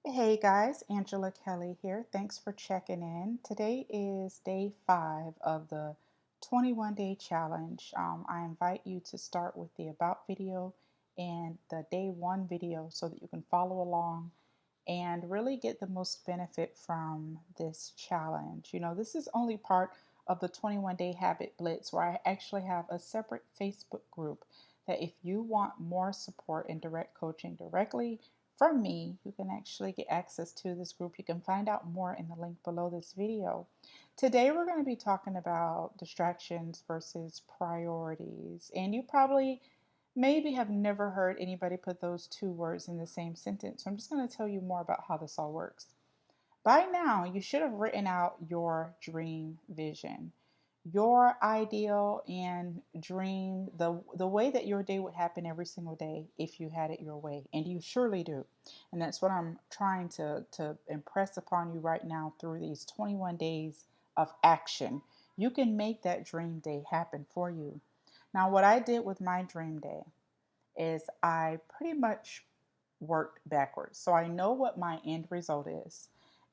Hey guys, Angela Kelly here. Thanks for checking in. Today is day 5 of the 21-day challenge. I invite you to start with the About video and the day 1 video so that you can follow along and really get the most benefit from this challenge. This is only part of the 21-day habit blitz where I actually have a separate Facebook group that if you want more support and direct coaching directly from me, you can actually get access to this group. You can find out more in the link below this video. Today we're going to be talking about distractions versus priorities. And you probably maybe have never heard anybody put those two words in the same sentence. So I'm just going to tell you more about how this all works. By now, you should have written out your dream vision, your ideal and dream, the way that your day would happen every single day if you had it your way. And you surely do. And that's what I'm trying to impress upon you right now through these 21 days of action. You can make that dream day happen for you. Now, what I did with my dream day is I pretty much worked backwards. So I know what my end result is.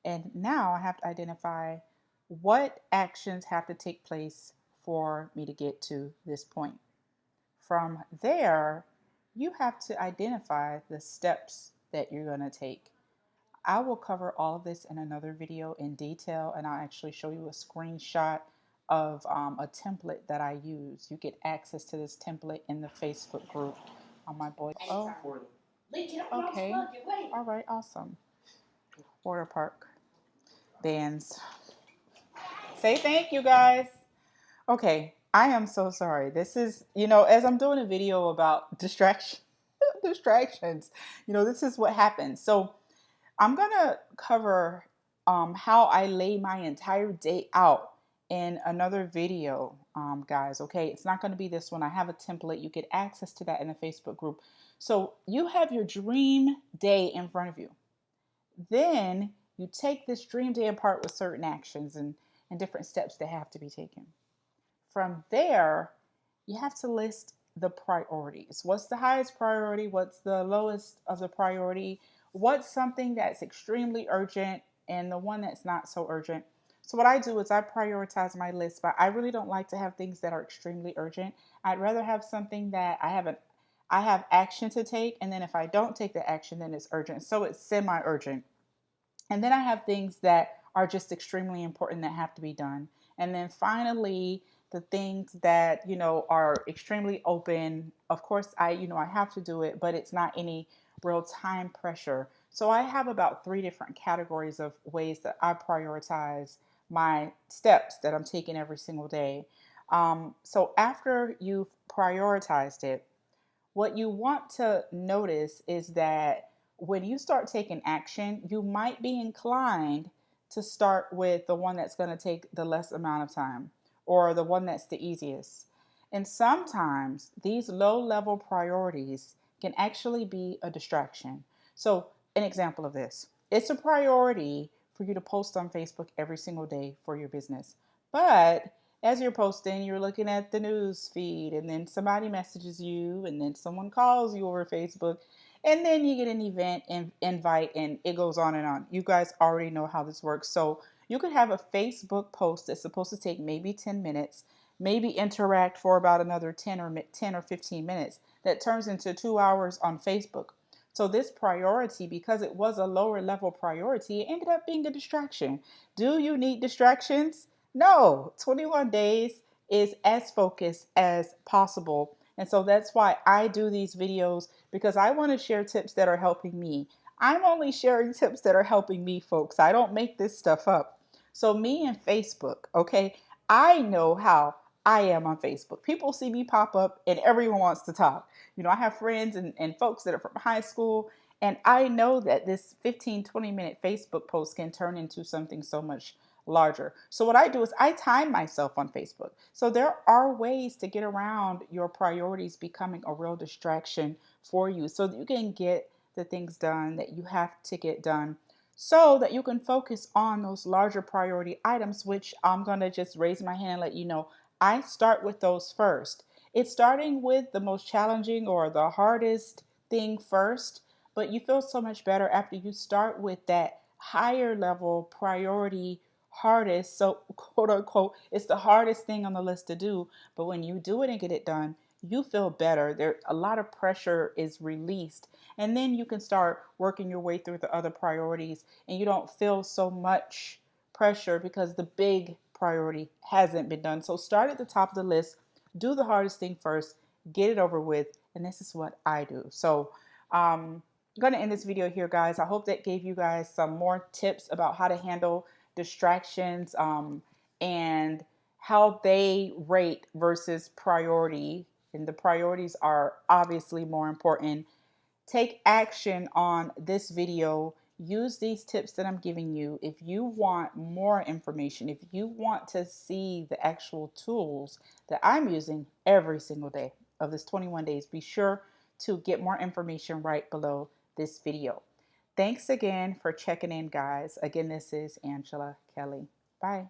And now I have to identify what actions have to take place for me to get to this point. From there, you have to identify the steps that you're going to take. I will cover all of this in another video in detail, and I'll actually show you a screenshot of a template that I use. You get access to this template in the Facebook group on my boy. Oh, okay. All right, awesome. Water park bands. Say thank you, guys. Okay, I am so sorry. This is, as I'm doing a video about distractions, this is what happens. So I'm gonna cover how I lay my entire day out in another video, guys. Okay, it's not going to be this one. I have a template. You get access to that in the Facebook group. So you have your dream day in front of you. Then you take this dream day apart with certain actions and different steps that have to be taken. From there, you have to list the priorities. What's the highest priority? What's the lowest of the priority? What's something that's extremely urgent and the one that's not so urgent? So what I do is I prioritize my list, but I really don't like to have things that are extremely urgent. I'd rather have something that I have action to take, and then if I don't take the action, then it's urgent. So it's semi-urgent. And then I have things that are just extremely important that have to be done. And then finally, the things that, are extremely open. Of course, I have to do it, but it's not any real time pressure. So I have about 3 different categories of ways that I prioritize my steps that I'm taking every single day. So after you've prioritized it, what you want to notice is that when you start taking action, you might be inclined to start with the one that's going to take the less amount of time or the one that's the easiest. And sometimes these low level priorities can actually be a distraction. So, an example of this, it's a priority for you to post on Facebook every single day for your business. But as you're posting, you're looking at the news feed, and then somebody messages you, and then someone calls you over Facebook, and then you get an event invite, and it goes on and on. You guys already know how this works. So you could have a Facebook post that's supposed to take maybe 10 minutes, maybe interact for about another 10 or 15 minutes. That turns into 2 hours on Facebook. So this priority, because it was a lower level priority, it ended up being a distraction. Do you need distractions? No, 21 days is as focused as possible. And so that's why I do these videos, because I want to share tips that are helping me. I'm only sharing tips that are helping me, folks. I don't make this stuff up. So me and Facebook, okay, I know how I am on Facebook. People see me pop up and everyone wants to talk. I have friends and folks that are from high school, and I know that this 15, 20-minute Facebook post can turn into something so much larger. So what I do is I time myself on Facebook. So there are ways to get around your priorities becoming a real distraction for you so that you can get the things done that you have to get done so that you can focus on those larger priority items, which I'm going to just raise my hand and let you know I start with those first. It's starting with the most challenging or the hardest thing first, but you feel so much better after you start with that higher level priority, hardest. So, quote unquote, it's the hardest thing on the list to do. But when you do it and get it done, you feel better. There, a lot of pressure is released. And then you can start working your way through the other priorities, and you don't feel so much pressure because the big priority hasn't been done. So start at the top of the list, do the hardest thing first, get it over with, and this is what I do. So I'm going to end this video here, guys. I hope that gave you guys some more tips about how to handle distractions, and how they rate versus priority. And the priorities are obviously more important. Take action on this video. Use these tips that I'm giving you. If you want more information, if you want to see the actual tools that I'm using every single day of this 21 days, be sure to get more information right below this video. Thanks again for checking in, guys. Again, this is Angela Kelly. Bye.